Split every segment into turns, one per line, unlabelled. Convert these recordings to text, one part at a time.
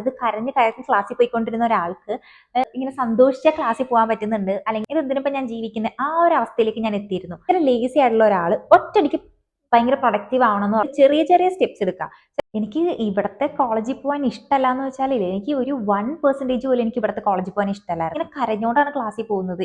ഇത് കരഞ്ഞ് കരഞ്ഞ് ക്ലാസ്സിൽ പോയിക്കൊണ്ടിരുന്ന ഒരാൾക്ക് ഇങ്ങനെ സന്തോഷിച്ച ക്ലാസ്സിൽ പോകാൻ പറ്റുന്നുണ്ട്, അല്ലെങ്കിൽ എന്തിനിപ്പോ ഞാൻ ജീവിക്കുന്നത്, ആ ഒരു അവസ്ഥയിലേക്ക് ഞാൻ എത്തിയിരുന്നു. ഇത്ര ലേസി ആയിട്ടുള്ള ഒരാൾ ഒറ്റയടിക്ക് ഭയങ്കര പ്രൊഡക്റ്റീവ് ആവണമെന്ന് ചെറിയ ചെറിയ സ്റ്റെപ്സ് എടുക്കാം. എനിക്ക് ഇവിടുത്തെ കോളേജിൽ പോകാൻ ഇഷ്ടമല്ല എന്ന് വെച്ചാൽ എനിക്ക് ഒരു 1% പോലും എനിക്ക് ഇവിടുത്തെ കോളേജിൽ പോകാൻ ഇഷ്ടമല്ല. ഇങ്ങനെ കരഞ്ഞോണ്ടാണ് ക്ലാസ്സിൽ പോകുന്നത്.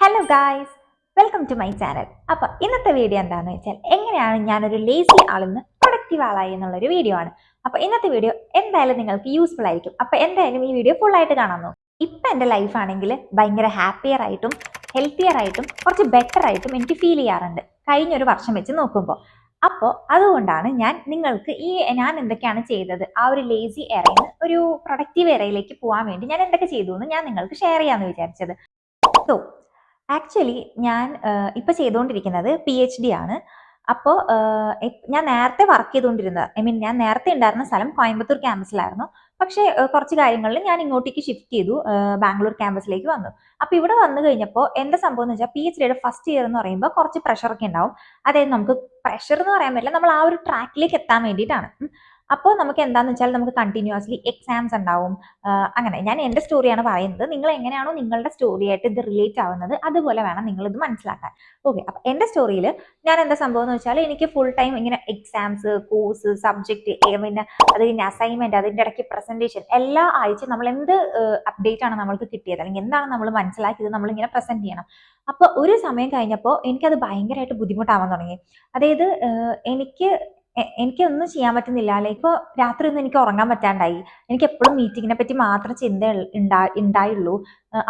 Hello guys, welcome to my channel. അപ്പൊ ഇന്നത്തെ വീഡിയോ എന്താണെന്ന് വെച്ചാൽ എങ്ങനെയാണ് ഞാനൊരു ലേസി ആളിന്ന് പ്രൊഡക്റ്റീവ് ആളായി എന്നുള്ളൊരു വീഡിയോ ആണ്. അപ്പൊ ഇന്നത്തെ വീഡിയോ എന്തായാലും നിങ്ങൾക്ക് യൂസ്ഫുൾ ആയിരിക്കും. അപ്പൊ എന്തായാലും ഈ വീഡിയോ ഫുൾ ആയിട്ട് കാണാൻ നോക്കും. ഇപ്പൊ എന്റെ ലൈഫ് ആണെങ്കിൽ ഭയങ്കര ഹാപ്പിയർ ആയിട്ടും ഹെൽത്തിയർ ആയിട്ടും കുറച്ച് ബെറ്റർ ആയിട്ടും എനിക്ക് ഫീൽ ചെയ്യാറുണ്ട് കഴിഞ്ഞൊരു വർഷം വെച്ച് നോക്കുമ്പോൾ. അപ്പോൾ അതുകൊണ്ടാണ് ഞാൻ നിങ്ങൾക്ക് ഞാൻ എന്തൊക്കെയാണ് ചെയ്തത്, ആ ഒരു ലേസി എറയിൽ ഒരു പ്രൊഡക്റ്റീവ് എറയിലേക്ക് പോകാൻ വേണ്ടി ഞാൻ എന്തൊക്കെ ചെയ്തു എന്ന് ഞാൻ നിങ്ങൾക്ക് ഷെയർ ചെയ്യാമെന്ന് വിചാരിച്ചത്. സോ ആക്ച്വലി ഞാൻ ഇപ്പൊ ചെയ്തുകൊണ്ടിരിക്കുന്നത് PhD ആണ്. അപ്പോൾ ഞാൻ നേരത്തെ വർക്ക് ചെയ്തുകൊണ്ടിരുന്നത്, ഞാൻ നേരത്തെ ഉണ്ടായിരുന്ന സ്ഥലം കോയമ്പത്തൂർ ക്യാമ്പസിലായിരുന്നു. പക്ഷേ കുറച്ച് കാര്യങ്ങളിൽ ഞാൻ ഇങ്ങോട്ടേക്ക് ഷിഫ്റ്റ് ചെയ്തു, ബാംഗ്ലൂർ ക്യാമ്പസിലേക്ക് വന്നു. അപ്പൊ ഇവിടെ വന്നു കഴിഞ്ഞപ്പോൾ എന്താ സംഭവം എന്ന് വെച്ചാൽ PhDയുടെ ഫസ്റ്റ് ഇയർ എന്ന് പറയുമ്പോൾ കുറച്ച് പ്രഷറൊക്കെ ഉണ്ടാവും. അതായത് നമുക്ക് പ്രഷർ എന്ന് പറയാൻ പറ്റില്ല, നമ്മൾ ആ ഒരു ട്രാക്കിലേക്ക് എത്താൻ വേണ്ടിയിട്ടാണ്. അപ്പോൾ നമുക്ക് എന്താണെന്ന് വെച്ചാൽ നമുക്ക് കണ്ടിന്യൂസ്ലി എക്സാംസ് ഉണ്ടാവും. അങ്ങനെ ഞാൻ എൻ്റെ സ്റ്റോറിയാണ് പറയുന്നത്. നിങ്ങൾ എങ്ങനെയാണോ നിങ്ങളുടെ സ്റ്റോറി ആയിട്ട് ഇത് റിലേറ്റ് ആവുന്നത് അതുപോലെ വേണം നിങ്ങൾ ഇത് മനസ്സിലാക്കാൻ. ഓക്കെ, അപ്പൊ എൻ്റെ സ്റ്റോറിയിൽ ഞാൻ എന്താ സംഭവം എന്ന് വെച്ചാൽ എനിക്ക് ഫുൾ ടൈം ഇങ്ങനെ എക്സാംസ്, കോഴ്സ്, സബ്ജക്ട്, പിന്നെ അത് കഴിഞ്ഞ് അസൈൻമെന്റ്, അതിൻ്റെ ഇടയ്ക്ക് പ്രസന്റേഷൻ, എല്ലാ ആഴ്ച നമ്മൾ എന്ത് അപ്ഡേറ്റ് ആണ് നമ്മൾക്ക് കിട്ടിയത് അല്ലെങ്കിൽ എന്താണ് നമ്മൾ മനസ്സിലാക്കിയത് നമ്മളിങ്ങനെ പ്രസന്റ് ചെയ്യണം. അപ്പോൾ ഒരു സമയം കഴിഞ്ഞപ്പോൾ എനിക്കത് ഭയങ്കരമായിട്ട് ബുദ്ധിമുട്ടാവാൻ തുടങ്ങി. അതായത് എനിക്കൊന്നും ചെയ്യാൻ പറ്റുന്നില്ല. ലൈക്ക് ഇപ്പോൾ രാത്രി ഒന്നും എനിക്ക് ഉറങ്ങാൻ പറ്റാണ്ടായി. എനിക്ക് എപ്പോഴും മീറ്റിങ്ങിനെ പറ്റി മാത്രം ചിന്ത ഉണ്ടായുള്ളൂ.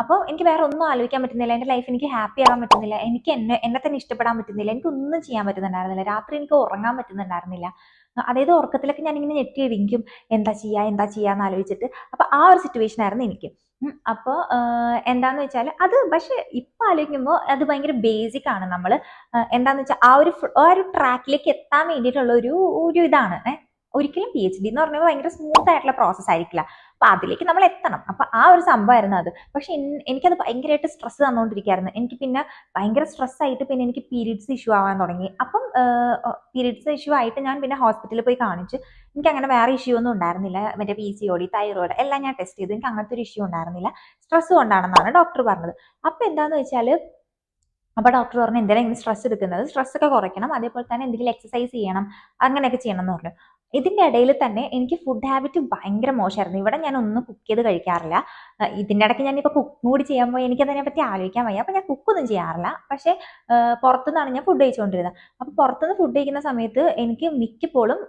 അപ്പോൾ എനിക്ക് വേറെ ഒന്നും ആലോചിക്കാൻ പറ്റുന്നില്ല. എൻ്റെ ലൈഫ് എനിക്ക് ഹാപ്പി ആകാൻ പറ്റുന്നില്ല. എനിക്ക് എന്നെ തന്നെ ഇഷ്ടപ്പെടാൻ പറ്റുന്നില്ല. എനിക്കൊന്നും ചെയ്യാൻ പറ്റുന്നുണ്ടായിരുന്നില്ല. രാത്രി എനിക്ക് ഉറങ്ങാൻ പറ്റുന്നുണ്ടായിരുന്നില്ല. അതായത് ഉറക്കത്തിലൊക്കെ ഞാനിങ്ങനെ ഞെട്ടിയിടിക്കും, എന്താ ചെയ്യാന്ന് ആലോചിച്ചിട്ട്. അപ്പൊ ആ ഒരു സിറ്റുവേഷൻ ആയിരുന്നു എനിക്ക്. അപ്പോൾ എന്താന്ന് വെച്ചാൽ അത്, പക്ഷെ ഇപ്പൊ ആലോചിക്കുമ്പോൾ അത് ഭയങ്കര ബേസിക് ആണ്. നമ്മൾ എന്താന്ന് വെച്ചാൽ ആ ഒരു ട്രാക്കിലേക്ക് എത്താൻ വേണ്ടിയിട്ടുള്ള ഒരു ഇതാണ്. ഒരിക്കലും PhD എന്ന് പറഞ്ഞാൽ ഭയങ്കര സ്മൂത്ത് ആയിട്ടുള്ള പ്രോസസ് ആയിരിക്കില്ല. അപ്പൊ അതിലേക്ക് നമ്മൾ എത്തണം. അപ്പൊ ആ ഒരു സംഭവമായിരുന്നു അത്. പക്ഷെ എനിക്കത് ഭയങ്കരമായിട്ട് സ്ട്രെസ് തന്നുകൊണ്ടിരിക്കുകയായിരുന്നു. എനിക്ക് പിന്നെ ഭയങ്കര സ്ട്രെസ് ആയിട്ട് പിന്നെ എനിക്ക് പീരീഡ്സ് ഇഷ്യൂ ആവാൻ തുടങ്ങി. അപ്പം പീരീഡ്സ് ഇഷ്യൂ ആയിട്ട് ഞാൻ പിന്നെ ഹോസ്പിറ്റലിൽ പോയി കാണിച്ചു. എനിക്ക് അങ്ങനെ വേറെ ഇഷ്യൂ ഒന്നും ഉണ്ടായിരുന്നില്ല. മറ്റേ PCOD, തൈറോയിഡ് എല്ലാം ഞാൻ ടെസ്റ്റ് ചെയ്തു. എനിക്ക് അങ്ങനത്തെ ഒരു ഇഷ്യൂ ഉണ്ടായിരുന്നില്ല. സ്ട്രെസ് കൊണ്ടാണെന്നാണ് ഡോക്ടർ പറഞ്ഞത്. അപ്പൊ എന്താന്ന് വെച്ചാൽ, അപ്പൊ ഡോക്ടർ പറഞ്ഞു എന്തെങ്കിലും സ്ട്രെസ് എടുക്കുന്നത്, സ്ട്രെസ് ഒക്കെ കുറയ്ക്കണം, അതേപോലെ തന്നെ എന്തെങ്കിലും എക്സസൈസ് ചെയ്യണം, അങ്ങനെയൊക്കെ ചെയ്യണം എന്ന് പറഞ്ഞു. ഇതിന്റെ ഇടയിൽ തന്നെ എനിക്ക് ഫുഡ് ഹാബിറ്റ് ഭയങ്കര മോശമായിരുന്നു. ഇവിടെ ഞാൻ ഒന്നും കുക്ക് ചെയ്ത് കഴിക്കാറില്ല. ഇതിന്റെ ഇടയ്ക്ക് ഞാനിപ്പോൾ കുക്കും കൂടി ചെയ്യാൻ പോയി എനിക്കതിനെ പറ്റി ആലോചിക്കാൻ വയ്യ. അപ്പൊ ഞാൻ കുക്കൊന്നും ചെയ്യാറില്ല. പക്ഷെ പുറത്തുനിന്നാണ് ഞാൻ ഫുഡ് കഴിച്ചുകൊണ്ടിരുന്നത്. അപ്പൊ പുറത്തുനിന്ന് ഫുഡ് കഴിക്കുന്ന സമയത്ത് എനിക്ക് മിക്കപ്പോഴും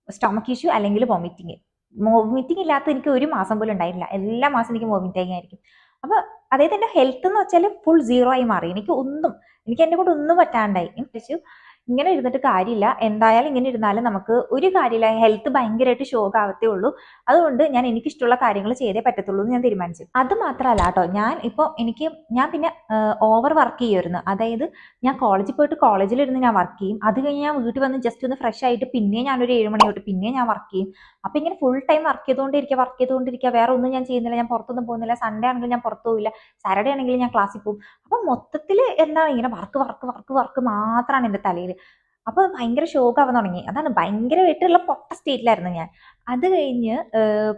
സ്റ്റൊമക്ക് ഇഷ്യൂ അല്ലെങ്കിൽ വോമിറ്റിംഗ് ഇല്ലാത്ത എനിക്ക് ഒരു മാസം പോലും ഉണ്ടായില്ല. എല്ലാ മാസം എനിക്ക് വോമിറ്റിംഗ് ആയിരിക്കും. അപ്പൊ അതായത് എന്റെ ഹെൽത്ത് എന്ന് വെച്ചാൽ ഫുൾ സീറോ ആയി മാറി. എനിക്ക് എന്റെ കൂടെ ഒന്നും പറ്റാണ്ടായി. ഇങ്ങനെ ഇരുന്നിട്ട് കാര്യമില്ല, എന്തായാലും ഇങ്ങനെ ഇരുന്നാലും നമുക്ക് ഒരു കാര്യമില്ല, ഹെൽത്ത് ഭയങ്കരമായിട്ട് ഷോക്ക് ആവത്തേ ഉള്ളൂ. അതുകൊണ്ട് എനിക്ക് ഇഷ്ടമുള്ള കാര്യങ്ങൾ ചെയ്തേ പറ്റത്തുള്ളൂ എന്ന് ഞാൻ തീരുമാനിച്ചു. അത് മാത്രമല്ല കേട്ടോ, ഞാൻ പിന്നെ ഓവർ വർക്ക് ചെയ്യുമായിരുന്നു. അതായത് ഞാൻ കോളേജിൽ പോയിട്ട് കോളേജിലിരുന്ന് ഞാൻ വർക്ക് ചെയ്യും. അത് കഴിഞ്ഞ് ഞാൻ വീട്ടിൽ വന്ന് ജസ്റ്റ് ഒന്ന് ഫ്രഷ് ആയിട്ട് പിന്നെ ഞാനൊരു 7 മണി തൊട്ട് പിന്നെ ഞാൻ വർക്ക് ചെയ്യും. അപ്പൊ ഇങ്ങനെ ഫുൾ ടൈം വർക്ക് ചെയ്തുകൊണ്ടിരിക്കുക. വേറെ ഒന്നും ഞാൻ ചെയ്യുന്നില്ല. ഞാൻ പുറത്തൊന്നും പോകുന്നില്ല. സൺഡേ ആണെങ്കിൽ ഞാൻ പുറത്തു പോവില്ല. സാറ്റർഡേ ആണെങ്കിൽ ഞാൻ ക്ലാസ്സിൽ പോകും. അപ്പൊ മൊത്തത്തിൽ എന്താണ് ഇങ്ങനെ വർക്ക് മാത്രമാണ് എന്റെ തലയിൽ. അപ്പൊ ഭയങ്കര ഷോക്ക് ആവാൻ തുടങ്ങി. അതാണ് ഭയങ്കരമായിട്ടുള്ള പൊട്ട സ്റ്റേറ്റിലായിരുന്നു ഞാൻ. അത് കഴിഞ്ഞ്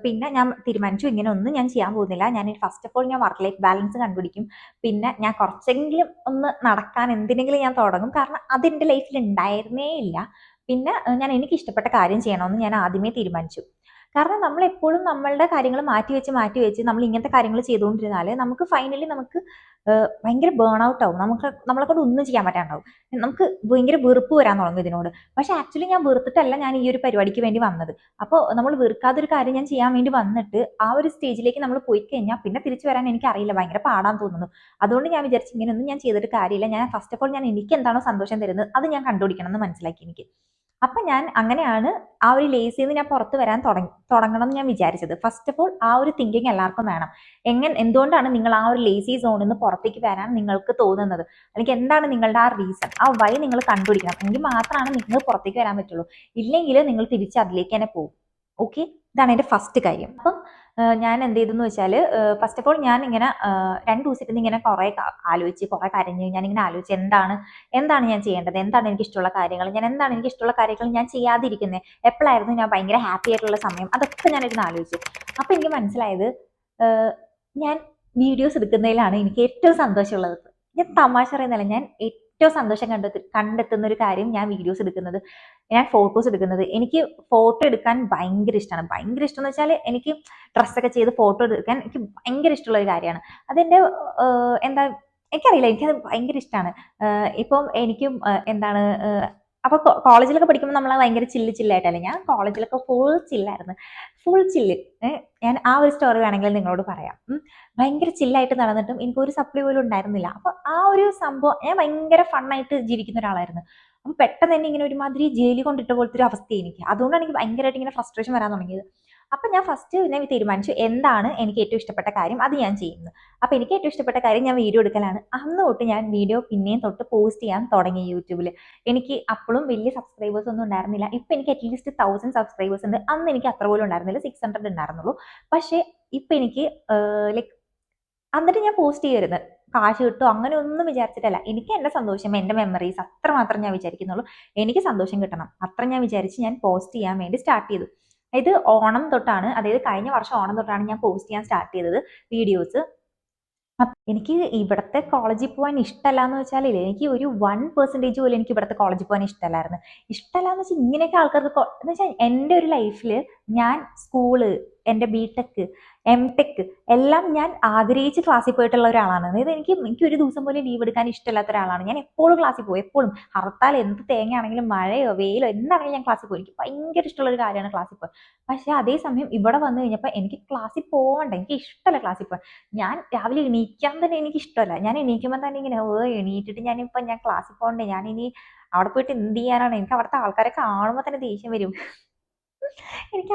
പിന്നെ ഞാൻ തീരുമാനിച്ചു ഇങ്ങനെ ഒന്നും ഞാൻ ചെയ്യാൻ പോകുന്നില്ല. ഫസ്റ്റ് ഓഫ് ഓൾ ഞാൻ വർക്ക് ലൈഫ് ബാലൻസ് കണ്ടുപിടിക്കും. പിന്നെ ഞാൻ കുറച്ചെങ്കിലും ഒന്ന് നടക്കാൻ എന്തിനെങ്കിലും ഞാൻ തുടങ്ങും. കാരണം അത് എൻ്റെ ലൈഫിൽ ഉണ്ടായിരുന്നേ ഇല്ല. പിന്നെ എനിക്ക് ഇഷ്ടപ്പെട്ട കാര്യം ചെയ്യണമെന്ന് ഞാൻ ആദ്യമേ തീരുമാനിച്ചു. കാരണം നമ്മൾ എപ്പോഴും നമ്മളുടെ കാര്യങ്ങൾ മാറ്റി വെച്ച് നമ്മൾ ഇങ്ങനത്തെ കാര്യങ്ങൾ ചെയ്തുകൊണ്ടിരുന്നാൽ നമുക്ക് ഫൈനലി ഭയങ്കര ബേൺ ഔട്ട് ആവും. നമ്മളെ കൊണ്ട് ഒന്നും ചെയ്യാൻ പറ്റാണ്ടാവും. നമുക്ക് ഭയങ്കര വെറുപ്പ് വരാൻ തുടങ്ങും ഇതിനോട്. പക്ഷെ ആക്ച്വലി ഞാൻ വെറുത്തിട്ടല്ല ഞാൻ ഈ ഒരു പരിപാടിക്ക് വേണ്ടി വന്നത്. അപ്പോൾ നമ്മൾ വെറുക്കാത്തൊരു കാര്യം ഞാൻ ചെയ്യാൻ വേണ്ടി വന്നിട്ട് ആ ഒരു സ്റ്റേജിലേക്ക് നമ്മൾ പോയി കഴിഞ്ഞാൽ പിന്നെ തിരിച്ചു വരാൻ എനിക്ക് അറിയില്ല, ഭയങ്കര പാടാൻ തോന്നുന്നു. അതുകൊണ്ട് ഞാൻ വിചാരിച്ചു ഇങ്ങനെയൊന്നും ഞാൻ ചെയ്തിട്ട് കാര്യമില്ല. ഫസ്റ്റ് ഓഫ് ഓൾ എനിക്ക് എന്താണോ സന്തോഷം തരുന്നത് അത് ഞാൻ കണ്ടുപിടിക്കണം എന്ന് മനസ്സിലാക്കി എനിക്ക്. അപ്പൊ ഞാൻ അങ്ങനെയാണ് ആ ഒരു ലേസിന്ന് ഞാൻ പുറത്ത് വരാൻ തുടങ്ങണം എന്ന് ഞാൻ വിചാരിച്ചത്. ഫസ്റ്റ് ഓഫ് ഓൾ ആ ഒരു തിങ്കിങ് എല്ലാവർക്കും വേണം. എന്തുകൊണ്ടാണ് നിങ്ങൾ ആ ഒരു ലേസി സോണിൽ നിന്ന് പുറത്തേക്ക് വരാൻ നിങ്ങൾക്ക് തോന്നുന്നത്, അല്ലെങ്കിൽ എന്താണ് നിങ്ങളുടെ ആ റീസൺ, ആ വഴി നിങ്ങൾ കണ്ടുപിടിക്കണം. എങ്കിൽ മാത്രമാണ് നിങ്ങൾക്ക് പുറത്തേക്ക് വരാൻ പറ്റുള്ളൂ. ഇല്ലെങ്കിൽ നിങ്ങൾ തിരിച്ച് അതിലേക്ക് തന്നെ പോകും. ഓക്കെ, ഇതാണ് എൻ്റെ ഫസ്റ്റ് കാര്യം. അപ്പം ഞാൻ എന്ത് ചെയ്തെന്ന് വെച്ചാൽ, ഫസ്റ്റ് ഓഫ് ഓൾ ഞാൻ ഇങ്ങനെ 2 ദിവസമായിട്ട് ഇങ്ങനെ കുറേ ആലോചിച്ച്, കുറേ കരഞ്ഞ്, ഞാനിങ്ങനെ ആലോചിച്ച് എന്താണ് ഞാൻ ചെയ്യേണ്ടത്, എന്താണ് എനിക്ക് ഇഷ്ടമുള്ള കാര്യങ്ങൾ, എന്താണ് എനിക്ക് ഇഷ്ടമുള്ള കാര്യങ്ങൾ ഞാൻ ചെയ്യാതിരിക്കുന്നത്, എപ്പോഴായിരുന്നു ഞാൻ ഭയങ്കര ഹാപ്പി ആയിട്ടുള്ള സമയം, അതൊക്കെ ഞാനിരുന്ന് ആലോചിച്ചു. അപ്പം എനിക്ക് മനസ്സിലായത്, ഞാൻ വീഡിയോസ് എടുക്കുന്നതിലാണ് എനിക്ക് ഏറ്റവും സന്തോഷമുള്ളത്. ഞാൻ തമാശ പറയുന്നതല്ല, ഞാൻ ഏറ്റവും സന്തോഷം കണ്ടെത്തുന്ന ഒരു കാര്യം ഞാൻ വീഡിയോസ് എടുക്കുന്നത്, ഞാൻ ഫോട്ടോസ് എടുക്കുന്നത്. എനിക്ക് ഫോട്ടോ എടുക്കാൻ ഭയങ്കര ഇഷ്ടമാണ്. ഭയങ്കര ഇഷ്ടം എന്ന് വെച്ചാൽ എനിക്ക് ഡ്രസ്സൊക്കെ ചെയ്ത് ഫോട്ടോ എടുക്കാൻ എനിക്ക് ഭയങ്കര ഇഷ്ടമുള്ള ഒരു കാര്യമാണ്. അതെൻ്റെ എന്താ എനിക്കറിയില്ല, എനിക്കത് ഭയങ്കര ഇഷ്ടമാണ്. ഇപ്പം എനിക്കും എന്താണ് അപ്പോൾ കോളേജിലൊക്കെ പഠിക്കുമ്പോൾ നമ്മൾ ഭയങ്കര ചില്ലായിട്ടല്ലേ. ഞാൻ കോളേജിലൊക്കെ ഫുൾ ചില്ലായിരുന്നു, ഫുൾ ചില്ല്. ഞാൻ ആ ഒരു സ്റ്റോറി വേണമെങ്കിൽ നിങ്ങളോട് പറയാം. ഭയങ്കര ചില്ലായിട്ട് നടന്നിട്ടും എനിക്കൊരു സപ്ലി പോലും ഉണ്ടായിരുന്നില്ല. അപ്പോൾ ആ ഒരു സംഭവം, ഞാൻ ഭയങ്കര ഫണ്ണായിട്ട് ജീവിക്കുന്ന ഒരാളായിരുന്നു. അപ്പം പെട്ടെന്ന് തന്നെ ഇങ്ങനെ ഒരുമാതിരി ജയിലിൽ കൊണ്ടിട്ട പോലത്തെ ഒരു അവസ്ഥ എനിക്ക്. അതുകൊണ്ടാണ് എനിക്ക് ഭയങ്കരമായിട്ട് ഇങ്ങനെ ഫ്രസ്ട്രേഷൻ വരാൻ തുടങ്ങിയത്. അപ്പം ഞാൻ ഫസ്റ്റ് ഞാൻ തീരുമാനിച്ചു, എന്താണ് എനിക്ക് ഏറ്റവും ഇഷ്ടപ്പെട്ട കാര്യം, അത് ഞാൻ ചെയ്യുന്നു. അപ്പം എനിക്ക് ഏറ്റവും ഇഷ്ടപ്പെട്ട കാര്യം ഞാൻ വീഡിയോ എടുക്കലാണ്. അന്ന് തൊട്ട് ഞാൻ വീഡിയോ പിന്നെയും തൊട്ട് പോസ്റ്റ് ചെയ്യാൻ തുടങ്ങി യൂട്യൂബിൽ. എനിക്ക് അപ്പോഴും വലിയ സബ്സ്ക്രൈബേഴ്സ് ഒന്നും ഉണ്ടായിരുന്നില്ല. ഇപ്പം എനിക്ക് അറ്റ്ലീസ്റ്റ് 1000 സബ്സ്ക്രൈബേഴ്സ് ഉണ്ട്. അന്ന് എനിക്ക് അത്ര പോലും ഉണ്ടായിരുന്നില്ല, 600 ഉണ്ടായിരുന്നുള്ളൂ. പക്ഷേ ഇപ്പം എനിക്ക് ലൈക്ക്, എന്നിട്ട് ഞാൻ പോസ്റ്റ് ചെയ്യരുത്, കാശ് കിട്ടും അങ്ങനെ ഒന്നും വിചാരിച്ചിട്ടല്ല. എനിക്ക് എൻ്റെ സന്തോഷം, എൻ്റെ മെമ്മറീസ് അത്രമാത്രം ഞാൻ വിചാരിക്കുന്നുള്ളൂ. എനിക്ക് സന്തോഷം കിട്ടണം, അത്ര ഞാൻ വിചാരിച്ച് ഞാൻ പോസ്റ്റ് ചെയ്യാൻ വേണ്ടി സ്റ്റാർട്ട് ചെയ്തു. ഇത് ഓണം തൊട്ടാണ്, അതായത് കഴിഞ്ഞ വർഷം ഓണം തൊട്ടാണ് ഞാൻ പോസ്റ്റ് ചെയ്യാൻ സ്റ്റാർട്ട് ചെയ്തത് വീഡിയോസ്. എനിക്ക് ഇവിടുത്തെ കോളേജിൽ പോകാൻ ഇഷ്ടമല്ല എന്ന് വെച്ചാലില്ലേ, എനിക്ക് ഒരു 1% പോലും എനിക്ക് ഇവിടുത്തെ കോളേജിൽ പോകാൻ ഇഷ്ടമല്ലായിരുന്നു. ഇഷ്ടമല്ല എന്ന് വെച്ചാൽ ഇങ്ങനെയൊക്കെ ആൾക്കാർക്ക് എന്ന് വെച്ചാൽ എൻ്റെ ഒരു ലൈഫിൽ ഞാൻ സ്കൂള്, എൻ്റെ ബിടെക്, എംടെക് എല്ലാം ഞാൻ ആഗ്രഹിച്ച് ക്ലാസ്സിൽ പോയിട്ടുള്ള ഒരാളാണ്. അതായത് എനിക്ക് ഒരു ദിവസം പോലും ലീവ് എടുക്കാൻ ഇഷ്ടമില്ലാത്ത ഒരാളാണ് ഞാൻ. എപ്പോഴും ക്ലാസ്സിൽ പോകും, എപ്പോഴും. ഹർത്താൽ എന്ത് തേങ്ങയാണെങ്കിലും മഴയോ വെയിലോ എന്താണെങ്കിലും ഞാൻ ക്ലാസ്സിൽ പോകും. എനിക്ക് ഭയങ്കര ഇഷ്ടമുള്ള ഒരു കാര്യമാണ് ക്ലാസ്സിൽ പോകാൻ. പക്ഷേ അതേസമയം ഇവിടെ വന്നു കഴിഞ്ഞപ്പോൾ എനിക്ക് ക്ലാസ്സിൽ പോകണ്ട, എനിക്ക് ഇഷ്ടമല്ല ക്ലാസ്സിൽ പോകാൻ. ഞാൻ രാവിലെ എണീക്കാൻ തന്നെ എനിക്ക് ഇഷ്ടമല്ല. ഞാൻ എണീക്കുമ്പോൾ തന്നെ ഇങ്ങനെ എണീറ്റിട്ട് ഞാൻ ക്ലാസ്സിൽ പോകണ്ടേ, ഞാനിനി അവിടെ പോയിട്ട് എന്ത് ചെയ്യാനാണ്, എനിക്ക് അവിടുത്തെ ആൾക്കാരെ കാണുമ്പോൾ തന്നെ ദേഷ്യം വരും. എനിക്ക്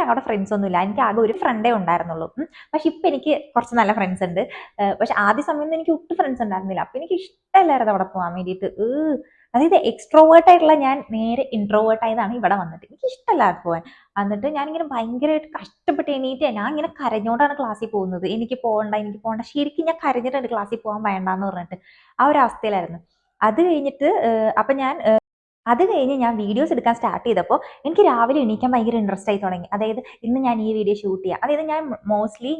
അവിടെ ഫ്രണ്ട്സ് ഒന്നുമില്ല. എനിക്ക് ആകെ ഒരു ഫ്രണ്ടേ ഉണ്ടായിരുന്നുള്ളൂ. പക്ഷെ ഇപ്പം എനിക്ക് കുറച്ച് നല്ല ഫ്രണ്ട്സ് ഉണ്ട്. പക്ഷെ ആദ്യ സമയത്ത് എനിക്ക് ഒട്ടും ഫ്രണ്ട്സ് ഉണ്ടായിരുന്നില്ല. അപ്പം എനിക്ക് ഇഷ്ടമല്ലായിരുന്നു അവിടെ പോകാൻ വേണ്ടിയിട്ട്. അതായത് എക്സ്ട്രോവേർട്ട് ആയിട്ടുള്ള ഞാൻ നേരെ ഇൻട്രോവേർട്ട് ആയതാണ് ഇവിടെ വന്നിട്ട്. എനിക്ക് ഇഷ്ടമല്ലാതെ പോകാൻ. എന്നിട്ട് ഞാനിങ്ങനെ ഭയങ്കരമായിട്ട് കഷ്ടപ്പെട്ട് എണീറ്റ് ഞാൻ ഇങ്ങനെ കരഞ്ഞോണ്ടാണ് ക്ലാസ്സിൽ പോകുന്നത്. എനിക്ക് പോകണ്ട. ശരിക്കും ഞാൻ കരഞ്ഞിട്ടുണ്ട് ക്ലാസ്സിൽ പോകാൻ വേണ്ടാന്ന് പറഞ്ഞിട്ട്. ആ ഒരു അവസ്ഥയിലായിരുന്നു. അത് കഴിഞ്ഞിട്ട് അത് കഴിഞ്ഞ് ഞാൻ വീഡിയോസ് എടുക്കാൻ സ്റ്റാർട്ട് ചെയ്തപ്പോൾ എനിക്ക് രാവിലെ എണീക്കാൻ ഭയങ്കര ഇൻട്രസ്റ്റ് ആയി തുടങ്ങി. അതായത് ഇന്ന് ഞാൻ ഈ വീഡിയോ ഷൂട്ട് ചെയ്യാം. അതായത്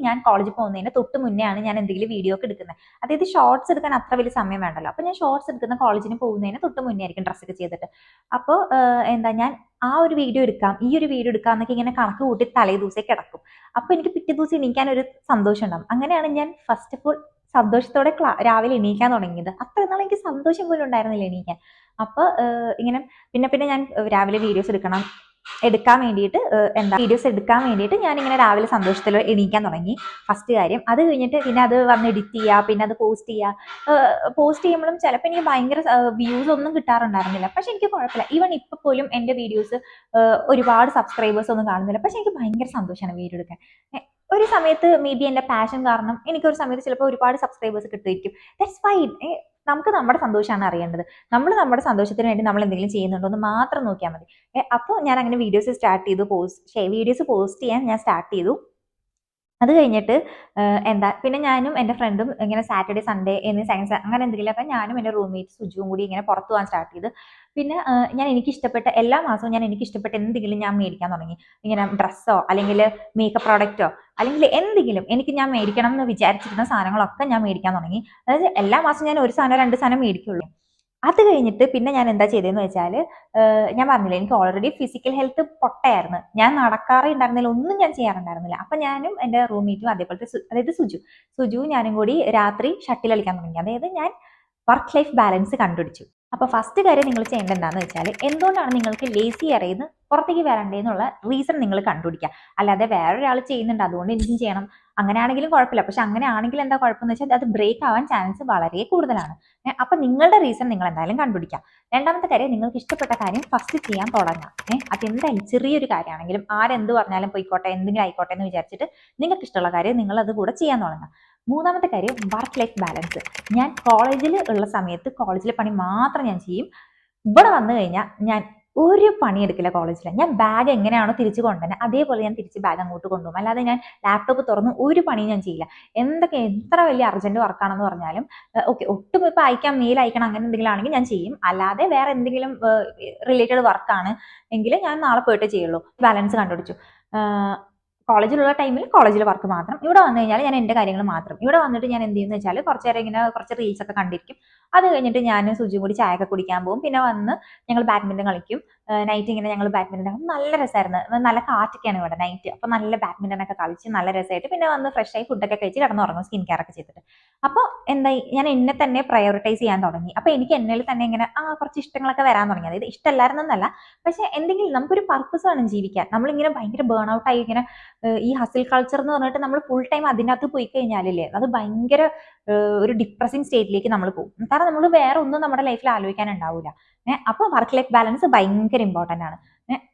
ഞാൻ കോളേജിൽ പോകുന്നതിന് തൊട്ട് മുന്നേ ആണ് ഞാൻ എന്തെങ്കിലും വീഡിയോ ഒക്കെ എടുക്കുന്നത്. അതായത് ഷോർട്സ് എടുക്കാൻ അത്ര വലിയ സമയം വേണ്ടല്ലോ. അപ്പോൾ ഞാൻ ഷോർട്സ് എടുക്കുന്ന കോളേജിന് പോകുന്നതിന് തൊട്ട് മുന്നേ ആയിരിക്കും ഡ്രസ്സൊക്കെ ചെയ്തിട്ട്. അപ്പോൾ ഞാൻ ആ ഒരു വീഡിയോ എടുക്കാം, ഈ ഒരു വീഡിയോ എടുക്കാം എന്നൊക്കെ ഇങ്ങനെ കണക്ക് കൂട്ടി തലേ ദിവസം കിടക്കും. അപ്പോൾ എനിക്ക് പിറ്റേ ദിവസം എണീക്കാൻ ഒരു സന്തോഷം ഉണ്ടാവും. അങ്ങനെയാണ് ഞാൻ ഫസ്റ്റ് ഓഫ് ഓൾ സന്തോഷത്തോടെ രാവിലെ എണീക്കാൻ തുടങ്ങിയത്. അത്ര നാൾ എനിക്ക് സന്തോഷം പോലും ഉണ്ടായിരുന്നില്ല എണീക്കാൻ. അപ്പോൾ ഇങ്ങനെ പിന്നെ ഞാൻ രാവിലെ വീഡിയോസ് എടുക്കാൻ വേണ്ടിയിട്ട് ഞാനിങ്ങനെ രാവിലെ സന്തോഷത്തിൽ എണീക്കാൻ തുടങ്ങി. ഫസ്റ്റ് കാര്യം. അത് കഴിഞ്ഞിട്ട് പിന്നെ അത് വന്ന് എഡിറ്റ് ചെയ്യുക, പിന്നെ അത് പോസ്റ്റ് ചെയ്യുമ്പോഴും ചിലപ്പോൾ എനിക്ക് ഭയങ്കര വ്യൂസ് ഒന്നും കിട്ടാറുണ്ടായിരുന്നില്ല. പക്ഷെ എനിക്ക് കുഴപ്പമില്ല. ഈവൻ ഇപ്പം പോലും എൻ്റെ വീഡിയോസ് ഒരുപാട് സബ്സ്ക്രൈബേഴ്സ് ഒന്നും കാണുന്നില്ല. പക്ഷെ എനിക്ക് ഭയങ്കര സന്തോഷമാണ് വീഡിയോ എടുക്കാൻ. ഒരു സമയത്ത് മേ ബി എൻ്റെ പാഷൻ കാരണം എനിക്കൊരു സമയത്ത് ചിലപ്പോൾ ഒരുപാട് സബ്സ്ക്രൈബേഴ്സ് കിട്ടുമായിരിക്കും. That's fine. നമുക്ക് നമ്മുടെ സന്തോഷമാണ് അറിയേണ്ടത്. നമ്മൾ നമ്മുടെ സന്തോഷത്തിന് വേണ്ടി നമ്മൾ എന്തെങ്കിലും ചെയ്യുന്നുണ്ടോ എന്ന് മാത്രം നോക്കിയാൽ മതി. അപ്പോൾ ഞാൻ അങ്ങനെ വീഡിയോസ് പോസ്റ്റ് ചെയ്യാൻ ഞാൻ സ്റ്റാർട്ട് ചെയ്തു. അത് കഴിഞ്ഞിട്ട് പിന്നെ ഞാനും എൻ്റെ ഫ്രണ്ടും ഇങ്ങനെ സാറ്റർഡേ സൺഡേ എന്നീ സയൻസ് അങ്ങനെ എന്തെങ്കിലുമൊക്കെ ഞാനും എൻ്റെ റൂംമേറ്റ് സുജുവും കൂടി ഇങ്ങനെ പുറത്തു പോകാൻ സ്റ്റാർട്ട് ചെയ്ത്. പിന്നെ എല്ലാ മാസവും ഞാൻ എനിക്കിഷ്ടപ്പെട്ട എന്തെങ്കിലും ഞാൻ മേടിക്കാൻ തുടങ്ങി. ഇങ്ങനെ ഡ്രസ്സോ അല്ലെങ്കിൽ മേക്കപ്പ് പ്രോഡക്റ്റോ അല്ലെങ്കിൽ എന്തെങ്കിലും ഞാൻ മേടിക്കണം എന്ന് വിചാരിച്ചിരുന്ന സാധനങ്ങളൊക്കെ ഞാൻ മേടിക്കാൻ തുടങ്ങി. അതായത് എല്ലാ മാസവും ഞാൻ ഒരു സാധനം 2 സാധനം മേടിക്കുള്ളൂ. അത് കഴിഞ്ഞിട്ട് പിന്നെ ഞാൻ എന്താ ചെയ്തതെന്ന് വെച്ചാൽ, ഞാൻ പറഞ്ഞില്ലേ എനിക്ക് ഓൾറെഡി ഫിസിക്കൽ ഹെൽത്ത് പൊട്ടയായിരുന്നു. ഞാൻ നടക്കാറേ ഉണ്ടായിരുന്നില്ല, ഒന്നും ഞാൻ ചെയ്യാറുണ്ടായിരുന്നില്ല. അപ്പം ഞാനും എൻ്റെ റൂംമേറ്റും അതായത് സുജുവും ഞാനും കൂടി രാത്രി ഷട്ടിൽ കളിക്കാൻ തുടങ്ങി. അതായത് ഞാൻ വർക്ക് ലൈഫ് ബാലൻസ് കണ്ടുപിടിച്ചു. അപ്പോൾ ഫസ്റ്റ് കാര്യം നിങ്ങൾ ചെയ്യേണ്ടത് എന്താണെന്ന് വെച്ചാൽ, എന്തുകൊണ്ടാണ് നിങ്ങൾക്ക് ലേസി അറിയുന്ന പുറത്തേക്ക് വരണ്ടേന്നുള്ള റീസൺ നിങ്ങൾ കണ്ടുപിടിക്കുക. അല്ലാതെ വേറൊരാൾ ചെയ്യുന്നുണ്ട് അതുകൊണ്ട് എനിക്കും ചെയ്യണം അങ്ങനെയാണെങ്കിലും കുഴപ്പമില്ല. പക്ഷെ അങ്ങനെയാണെങ്കിൽ എന്താ കുഴപ്പമെന്ന് വെച്ചാൽ അത് ബ്രേക്ക് ആവാൻ ചാൻസ് വളരെ കൂടുതലാണ്. അപ്പൊ നിങ്ങളുടെ റീസൺ നിങ്ങൾ എന്തായാലും കണ്ടുപിടിക്കാം. രണ്ടാമത്തെ കാര്യം, നിങ്ങൾക്ക് ഇഷ്ടപ്പെട്ട കാര്യം ഫസ്റ്റ് ചെയ്യാൻ തുടങ്ങാം. അതെന്തായാലും ചെറിയൊരു കാര്യമാണെങ്കിലും ആരെന്ത് പറഞ്ഞാലും പോയിക്കോട്ടെ, എന്തെങ്കിലും ആയിക്കോട്ടെ എന്ന് വിചാരിച്ചിട്ട് നിങ്ങൾക്ക് ഇഷ്ടമുള്ള കാര്യം നിങ്ങൾ അത് കൂടെ ചെയ്യാൻ തുടങ്ങാം. മൂന്നാമത്തെ കാര്യം, വർക്ക് ലൈഫ് ബാലൻസ്. ഞാൻ കോളേജിൽ ഉള്ള സമയത്ത് കോളേജിലെ പണി മാത്രം ഞാൻ ചെയ്യും. ഇവിടെ വന്നു കഴിഞ്ഞാൽ ഞാൻ ഒരു പണിയെടുക്കില്ല കോളേജിൽ. ഞാൻ ബാഗ് എങ്ങനെയാണോ തിരിച്ച് കൊണ്ടുവരുന്നത് അതേപോലെ ഞാൻ തിരിച്ച് ബാഗ് അങ്ങോട്ട് കൊണ്ടുപോകും. അല്ലാതെ ഞാൻ ലാപ്ടോപ്പ് തുറന്ന് ഒരു പണിയും ഞാൻ ചെയ്യില്ല. എത്ര വലിയ അർജന്റ് വർക്കാണെന്ന് പറഞ്ഞാലും ഓക്കെ, ഒട്ടും ഇപ്പൊ മെയിൽ അയക്കണം അങ്ങനെ എന്തെങ്കിലും ആണെങ്കിൽ ഞാൻ ചെയ്യും. അല്ലാതെ വേറെ എന്തെങ്കിലും റിലേറ്റഡ് വർക്കാണ് എങ്കിൽ ഞാൻ നാളെ പോയിട്ട് ചെയ്യുള്ളൂ. ബാലൻസ് കണ്ടുപിടിച്ചു. കോളേജിലുള്ള ടൈമിൽ കോളേജിലെ വർക്ക് മാത്രം. ഇവിടെ വന്നു കഴിഞ്ഞാൽ ഞാൻ എൻ്റെ കാര്യങ്ങൾ മാത്രം. ഇവിടെ വന്നിട്ട് ഞാൻ എന്ത് ചെയ്യുമെന്ന് വെച്ചാൽ കുറച്ച് നേരം ഇങ്ങനെ കുറച്ച് റീൽസ് ഒക്കെ കണ്ടിരിക്കും. അത് കഴിഞ്ഞിട്ട് ഞാൻ സുജിയും കൂടി ചായ ഒക്കെ കുടിക്കാൻ പോകും. പിന്നെ വന്ന് ഞങ്ങൾ ബാഡ്മിന്റൺ കളിക്കും. നൈറ്റ് ഇങ്ങനെ ഞങ്ങൾ ബാഡ്മിന്റൺ നല്ല രസമായിരുന്നു. നല്ല കാറ്റൊക്കെയാണ് ഇവിടെ നൈറ്റ്. അപ്പോൾ നല്ല ബാഡ്മിന്റൺ ഒക്കെ കളിച്ച് നല്ല രസമായിട്ട് പിന്നെ വന്ന് ഫ്രഷ് ആയി ഫുഡൊക്കെ കഴിച്ച് കിടന്നുറങ്ങും, സ്കിൻ കെയർ ഒക്കെ ചെയ്തിട്ട്. അപ്പോൾ എന്തായി, ഞാൻ എന്നെ തന്നെ പ്രയോറിറ്റൈസ് ചെയ്യാൻ തുടങ്ങി. അപ്പോൾ എനിക്ക് എന്നിൽ തന്നെ ഇങ്ങനെ കുറച്ച് ഇഷ്ടങ്ങളൊക്കെ വരാൻ തുടങ്ങി. അതായത് ഇഷ്ടമല്ലായിരുന്നല്ല, പക്ഷെ എന്തെങ്കിലും നമുക്കൊരു പർപ്പസ് വേണം ജീവിക്കാൻ. നമ്മളിങ്ങനെ ഭയങ്കര ബേൺ ഔട്ട് ആയി ഇങ്ങനെ ഈ ഹസിൽ കൾച്ചർ എന്ന് പറഞ്ഞിട്ട് നമ്മൾ ഫുൾ ടൈം അതിനകത്ത് പോയി കഴിഞ്ഞാലില്ലേ, അത് ഭയങ്കര ഒരു ഡിപ്രസിങ് സ്റ്റേറ്റിലേക്ക് നമ്മൾ പോകും. കാരണം നമ്മൾ വേറെ ഒന്നും നമ്മുടെ ലൈഫിൽ ആലോചിക്കാൻ ഉണ്ടാവില്ല. അപ്പോൾ വർക്ക് ലൈഫ് ബാലൻസ് ഭയങ്കര ഇമ്പോർട്ടൻ്റ് ആണ്.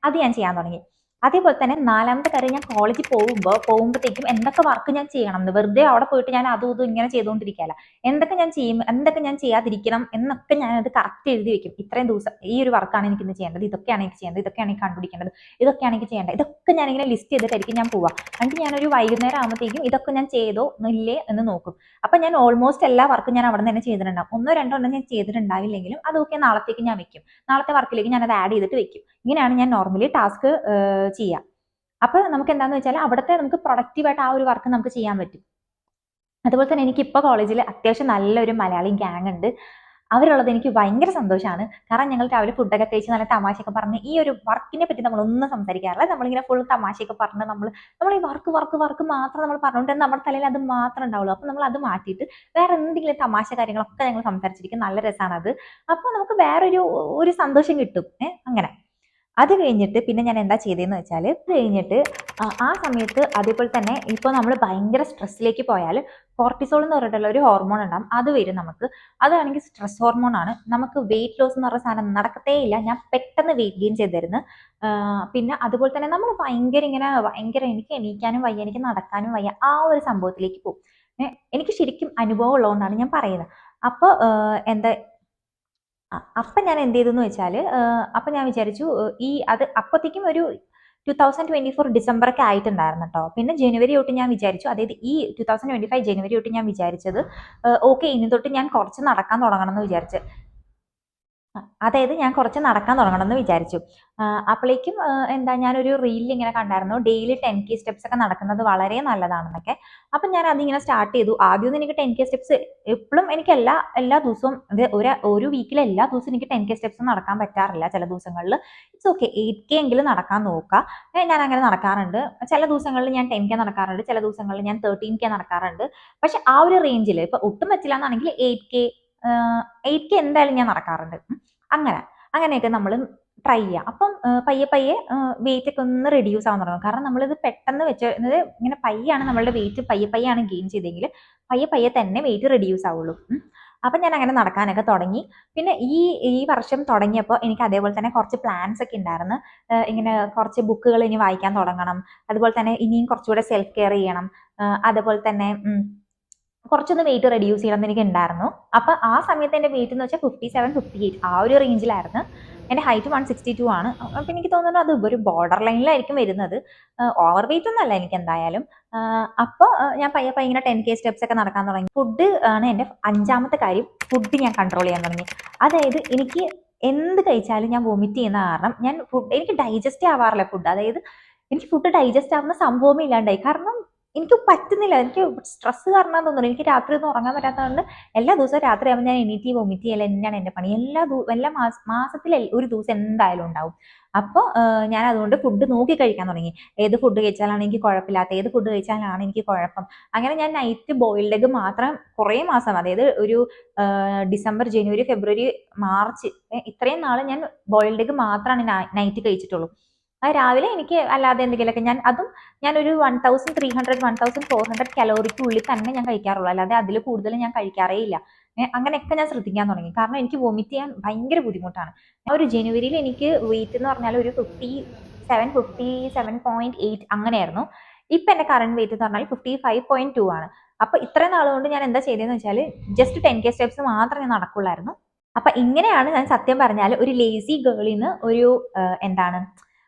അത് ഞാൻ ചെയ്യാൻ തുടങ്ങി. അതേപോലെ തന്നെ നാലാമത്തെ കാര്യം, ഞാൻ കോളേജിൽ പോകുമ്പോഴത്തേക്കും എന്തൊക്കെ വർക്ക് ഞാൻ ചെയ്യണം എന്ന്, വെറുതെ അവിടെ പോയിട്ട് ഞാൻ അതും ഇതും ഇങ്ങനെ ചെയ്തുകൊണ്ടിരിക്കുകയല്ല. എന്തൊക്കെ ഞാൻ ചെയ്യും, എന്തൊക്കെ ഞാൻ ചെയ്യാതിരിക്കണം എന്നൊക്കെ ഞാൻ അത് കറക്റ്റ് എഴുതി വെക്കും. ഇത്രയും ദിവസം ഈ ഒരു വർക്കാണ് എനിക്ക് ഇന്ന് ചെയ്യേണ്ടത്, ഇതൊക്കെയാണ് എനിക്ക് ചെയ്യേണ്ടത്, ഇതൊക്കെയാണ് എനിക്ക് കണ്ടുപിടിക്കേണ്ടത്, ഇതൊക്കെയാണ് എനിക്ക് ചെയ്യേണ്ടത്, ഇതൊക്കെ ഞാനിങ്ങനെ ലിസ്റ്റ് ചെയ്തിട്ടായിരിക്കും ഞാൻ പോവാം. എന്നിട്ട് ഞാനൊരു വൈകുന്നേരം ആകുമ്പോഴത്തേക്കും ഇതൊക്കെ ഞാൻ ചെയ്തോ ഇല്ലേ എന്ന് നോക്കും. അപ്പൊ ഞാൻ ഓൾമോസ്റ്റ് എല്ലാ വർക്കും ഞാൻ അവിടെ നിന്ന് തന്നെ ചെയ്തിട്ടുണ്ടാവും. ഒന്നോ രണ്ടോ എണ്ണം ഞാൻ ചെയ്തിട്ടുണ്ടാവില്ലെങ്കിലും അതൊക്കെ നാളത്തേക്ക് ഞാൻ വെക്കും. നാളത്തെ വർക്കിലേക്ക് ഞാൻ അത് ആഡ് ചെയ്തിട്ട് വെക്കും. ഇങ്ങനെയാണ് ഞാൻ നോർമലി ടാസ്ക് ചെയ്യാം. അപ്പൊ നമുക്ക് എന്താന്ന് വെച്ചാൽ അവിടുത്തെ നമുക്ക് പ്രൊഡക്റ്റീവായിട്ട് ആ ഒരു വർക്ക് നമുക്ക് ചെയ്യാൻ പറ്റും. അതുപോലെ തന്നെ എനിക്ക് ഇപ്പോൾ കോളേജിൽ അത്യാവശ്യം നല്ലൊരു മലയാളി ഗ്യാങ് ഉണ്ട്. അവരുള്ളത് എനിക്ക് ഭയങ്കര സന്തോഷമാണ്. കാരണം ഞങ്ങൾ രാവിലെ ഫുഡൊക്കെ കഴിച്ച് നല്ല തമാശയൊക്കെ പറഞ്ഞ് ഈ ഒരു വർക്കിനെ പറ്റി നമ്മളൊന്നും സംസാരിക്കാറില്ല. നമ്മളിങ്ങനെ ഫുൾ തമാശയൊക്കെ പറഞ്ഞ് നമ്മൾ ഈ വർക്ക് മാത്രം നമ്മൾ പറഞ്ഞുകൊണ്ട് നമ്മുടെ തലയിൽ അത് മാത്രം ഉണ്ടാവുള്ളൂ. അപ്പോൾ നമ്മൾ അത് മാറ്റിയിട്ട് വേറെ എന്തെങ്കിലും തമാശ കാര്യങ്ങളൊക്കെ ഞങ്ങൾ സംസാരിച്ചിരിക്കും. നല്ല രസമാണ് അത്. അപ്പോൾ നമുക്ക് ഒരു സന്തോഷം കിട്ടും. അങ്ങനെ അത് കഴിഞ്ഞിട്ട് പിന്നെ ഞാൻ എന്താ ചെയ്തതെന്ന് വെച്ചാൽ, അത് കഴിഞ്ഞിട്ട് ആ സമയത്ത് അതേപോലെ തന്നെ ഇപ്പോൾ നമ്മൾ ഭയങ്കര സ്ട്രെസ്സിലേക്ക് പോയാൽ കോർട്ടിസോൾ എന്ന് പറഞ്ഞിട്ടുള്ള ഒരു ഹോർമോൺ ഉണ്ടാകും. അത് വരും നമുക്ക്. അതാണെങ്കിൽ സ്ട്രെസ് ഹോർമോൺ ആണ്. നമുക്ക് വെയിറ്റ് ലോസ് എന്ന് പറഞ്ഞ സാധനം നടക്കത്തേ ഇല്ല. ഞാൻ പെട്ടെന്ന് വെയിറ്റ് ഗെയിൻ ചെയ്തിരുന്നു. പിന്നെ അതുപോലെ തന്നെ നമ്മൾ ഭയങ്കര എനിക്ക് എണീക്കാനും വയ്യ, എനിക്ക് നടക്കാനും വയ്യ, ആ ഒരു സംഭവത്തിലേക്ക് പോകും. എനിക്ക് ശരിക്കും അനുഭവം ഉള്ളതുകൊണ്ടാണ് ഞാൻ പറയുന്നത്. അപ്പോൾ എന്താ അപ്പം ഞാൻ എന്ത് ചെയ്തെന്ന് വെച്ചാൽ, അപ്പം ഞാൻ വിചാരിച്ചു അത് അപ്പോഴത്തേക്കും ഒരു 2024 ഡിസംബർ ഒക്കെ ആയിട്ടുണ്ടായിരുന്നു കേട്ടോ. പിന്നെ ജനുവരി തൊട്ട് ഞാൻ വിചാരിച്ചു, അതായത് ഈ 2025 ജനുവരി തൊട്ട് ഞാൻ വിചാരിച്ചത് ഓക്കെ, ഇനി തൊട്ട് ഞാൻ കുറച്ച് നടക്കാൻ തുടങ്ങണം എന്ന് വിചാരിച്ചു. അതായത് ഞാൻ കുറച്ച് നടക്കാൻ തുടങ്ങണം എന്ന് വിചാരിച്ചു. അപ്പോഴേക്കും ഞാനൊരു റീലിൽ ഇങ്ങനെ കണ്ടായിരുന്നു, ഡെയിലി 10K സ്റ്റെപ്സ് ഒക്കെ നടക്കുന്നത് വളരെ നല്ലതാണെന്നൊക്കെ. അപ്പം ഞാൻ അതിങ്ങനെ സ്റ്റാർട്ട് ചെയ്തു. ആദ്യമൊന്നും എനിക്ക് 10K സ്റ്റെപ്സ് എപ്പോഴും എനിക്ക് എല്ലാ ദിവസവും ഒരു വീക്കിൽ എല്ലാ ദിവസവും എനിക്ക് 10K സ്റ്റെപ്സ് നടക്കാൻ പറ്റാറില്ല. ചില ദിവസങ്ങളിൽ ഇറ്റ്സ് ഓക്കെ, 8K എങ്കിലും നടക്കാൻ നോക്കുക. ഞാൻ അങ്ങനെ നടക്കാറുണ്ട്. ചില ദിവസങ്ങളിൽ ഞാൻ 10K നടക്കാറുണ്ട്, ചില ദിവസങ്ങളിൽ ഞാൻ 13K നടക്കാറുണ്ട്. പക്ഷെ ആ ഒരു റേഞ്ചിൽ ഇപ്പൊ ഒട്ടും പറ്റില്ല എന്നാണെങ്കിൽ 8K എന്തായാലും ഞാൻ നടക്കാറുണ്ട്. അങ്ങനെയൊക്കെ നമ്മൾ ട്രൈ ചെയ്യാം. അപ്പം പയ്യെ വെയിറ്റ് ഒക്കെ ഒന്ന് റെഡ്യൂസ് ആവാൻ തുടങ്ങും. കാരണം നമ്മളിത് പെട്ടെന്ന് ഇങ്ങനെ പയ്യാണ് നമ്മളുടെ വെയിറ്റ് പയ്യാണ് ഗെയിൻ ചെയ്തെങ്കിൽ പയ്യെ തന്നെ വെയിറ്റ് റെഡ്യൂസ് ആവുള്ളൂ. അപ്പം ഞാൻ അങ്ങനെ നടക്കാനൊക്കെ തുടങ്ങി. പിന്നെ ഈ വർഷം തുടങ്ങിയപ്പോൾ എനിക്ക് അതേപോലെ തന്നെ കുറച്ച് പ്ലാൻസ് ഒക്കെ ഉണ്ടായിരുന്നു. ഇങ്ങനെ കുറച്ച് ബുക്കുകൾ ഇനി വായിക്കാൻ തുടങ്ങണം. അതുപോലെ തന്നെ ഇനിയും കുറച്ചുകൂടെ സെൽഫ് കെയർ ചെയ്യണം. അതുപോലെ തന്നെ കുറച്ചൊന്ന് വെയിറ്റ് റെഡ്യൂസ് ചെയ്യണം എന്ന് എനിക്ക് ഉണ്ടായിരുന്നു. അപ്പം ആ സമയത്ത് എൻ്റെ വെയിറ്റ് എന്ന് വെച്ചാൽ 57, 58 ആ ഒരു റേഞ്ചിലായിരുന്നു. എൻ്റെ ഹൈറ്റ് 162 ആണ്. അപ്പം എനിക്ക് തോന്നുന്നു അത് ഒരു ബോർഡർ ലൈനിലായിരിക്കും വരുന്നത്. ഓവർ വെയിറ്റ് ഒന്നും അല്ല എനിക്ക് എന്തായാലും. അപ്പോൾ ഞാൻ പയ്യെ ഇങ്ങനെ 10K സ്റ്റെപ്സ് ഒക്കെ നടക്കാൻ തുടങ്ങി. ഫുഡ് ആണ് എൻ്റെ 5ാമത്തെ കാര്യം. ഫുഡ് ഞാൻ കൺട്രോൾ ചെയ്യാൻ തുടങ്ങി. അതായത് എനിക്ക് എന്ത് കഴിച്ചാലും ഞാൻ വൊമിറ്റ് ചെയ്യുന്ന കാരണം എനിക്ക് ഡൈജസ്റ്റ് ആവാറില്ല ഫുഡ്. അതായത് എനിക്ക് ഫുഡ് ഡൈജസ്റ്റ് ആവുന്ന സംഭവമേ ഇല്ലാണ്ടായി. കാരണം എനിക്ക് പറ്റുന്നില്ല. എനിക്ക് സ്ട്രെസ് കാരണം തോന്നുന്നു. എനിക്ക് രാത്രി ഒന്നും ഉറങ്ങാൻ പറ്റാത്തതുകൊണ്ട് എല്ലാ ദിവസവും രാത്രി ആകുമ്പോൾ ഞാൻ എണീറ്റ് വൊമിറ്റ് ചെയ്യൽ തന്നെയാണ് എൻ്റെ പണി. എല്ലാ മാസത്തിൽ ഒരു ദിവസം എന്തായാലും ഉണ്ടാവും. അപ്പോൾ ഞാൻ അതുകൊണ്ട് ഫുഡ് നോക്കി കഴിക്കാൻ തുടങ്ങി. ഏത് ഫുഡ് കഴിച്ചാലാണ് എനിക്ക് കുഴപ്പമില്ലാത്ത, ഏത് ഫുഡ് കഴിച്ചാലാണ് എനിക്ക് കുഴപ്പം. അങ്ങനെ ഞാൻ നൈറ്റ് ബോയിൽഡ് എഗ് മാത്രം കുറേ മാസം, അതായത് ഒരു ഡിസംബർ, ജനുവരി, ഫെബ്രുവരി, മാർച്ച് ഇത്രയും നാൾ ഞാൻ ബോയിൽഡ് എഗ് മാത്രമാണ് നൈറ്റ് കഴിച്ചിട്ടുള്ളൂ. രാവിലെ എനിക്ക് അല്ലാതെ എന്തെങ്കിലുമൊക്കെ ഞാനൊരു 1300, 1400 കലോറിക്കുള്ളിൽ തന്നെ ഞാൻ കഴിക്കാറുള്ളൂ. അല്ലാതെ അതിൽ കൂടുതൽ ഞാൻ കഴിക്കാറേ ഇല്ല. അങ്ങനെയൊക്കെ ഞാൻ ശ്രദ്ധിക്കാൻ തുടങ്ങി. കാരണം എനിക്ക് വൊമിറ്റ് ചെയ്യാൻ ഭയങ്കര ബുദ്ധിമുട്ടാണ്. ഒരു ജനുവരിയിൽ എനിക്ക് വെയിറ്റ് എന്ന് പറഞ്ഞാൽ ഒരു 57.8 അങ്ങനെയായിരുന്നു. ഇപ്പം എൻ്റെ കറണ്ട് വെയിറ്റ് എന്ന് പറഞ്ഞാൽ 55.2 ആണ്. അപ്പോൾ ഇത്രയും നാൾ കൊണ്ട് ഞാൻ എന്താ ചെയ്തതെന്ന് വെച്ചാൽ ജസ്റ്റ് 10K സ്റ്റെപ്സ് മാത്രമേ ഞാൻ നടക്കുള്ളായിരുന്നു. അപ്പൊ ഇങ്ങനെയാണ് ഞാൻ സത്യം പറഞ്ഞാൽ ഒരു ലേസി ഗേളിന്ന് ഒരു എന്താണ്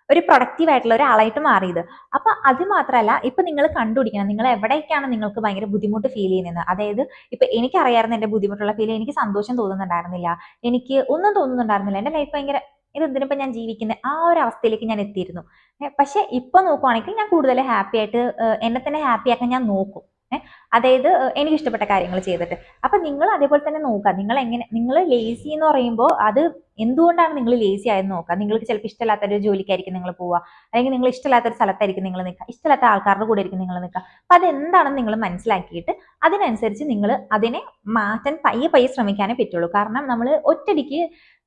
ഒരു പ്രൊഡക്റ്റീവ് ആയിട്ടുള്ള ഒരാളായിട്ട് മാറിയത്. അപ്പൊ അത് മാത്രമല്ല, ഇപ്പൊ നിങ്ങൾ കണ്ടുപിടിക്കണം നിങ്ങൾ എവിടേക്കാണ് നിങ്ങൾക്ക് ഭയങ്കര ബുദ്ധിമുട്ട് ഫീൽ ചെയ്യുന്നത്. അതായത് ഇപ്പൊ എനിക്കറിയാമായിരുന്നു എന്റെ ബുദ്ധിമുട്ടുള്ള ഫീൽ, എനിക്ക് സന്തോഷം തോന്നുന്നുണ്ടായിരുന്നില്ല, എനിക്ക് ഒന്നും തോന്നുന്നുണ്ടായിരുന്നില്ല, എന്റെ ലൈഫ് ഭയങ്കര ഇതെന്തിനിപ്പോ ഞാൻ ജീവിക്കുന്നത് ആ ഒരു അവസ്ഥയിലേക്ക് ഞാൻ എത്തിയിരുന്നു. പക്ഷെ ഇപ്പൊ നോക്കുവാണെങ്കിൽ ഞാൻ കൂടുതൽ ഹാപ്പി ആയിട്ട് എന്നെ തന്നെ ഹാപ്പി ആക്കാൻ ഞാൻ നോക്കും. അതായത് എനിക്ക് ഇഷ്ടപ്പെട്ട കാര്യങ്ങൾ ചെയ്തിട്ട്. അപ്പൊ നിങ്ങൾ അതേപോലെ തന്നെ നോക്കുക, നിങ്ങൾ ലേസി എന്ന് പറയുമ്പോൾ അത് എന്തുകൊണ്ടാണ് നിങ്ങൾ ലേസി ആയെന്ന് നോക്കുക. നിങ്ങൾക്ക് ചിലപ്പോൾ ഇഷ്ടമില്ലാത്ത ഒരു ജോലിക്കായിരിക്കും നിങ്ങൾ പോവുക, അല്ലെങ്കിൽ നിങ്ങൾ ഇഷ്ടമില്ലാത്ത ഒരു സ്ഥലത്തായിരിക്കും നിങ്ങൾ നിൽക്കുക, ഇഷ്ടമില്ലാത്ത ആൾക്കാരുടെ കൂടെ ആയിരിക്കും നിങ്ങൾ നിൽക്കുക. അപ്പൊ അതെന്താണെന്ന് നിങ്ങൾ മനസ്സിലാക്കിയിട്ട് അതിനനുസരിച്ച് നിങ്ങൾ അതിനെ മാറ്റാൻ പയ്യെ പയ്യെ ശ്രമിക്കാനേ പറ്റുള്ളൂ. കാരണം നമ്മൾ ഒറ്റയടിക്ക്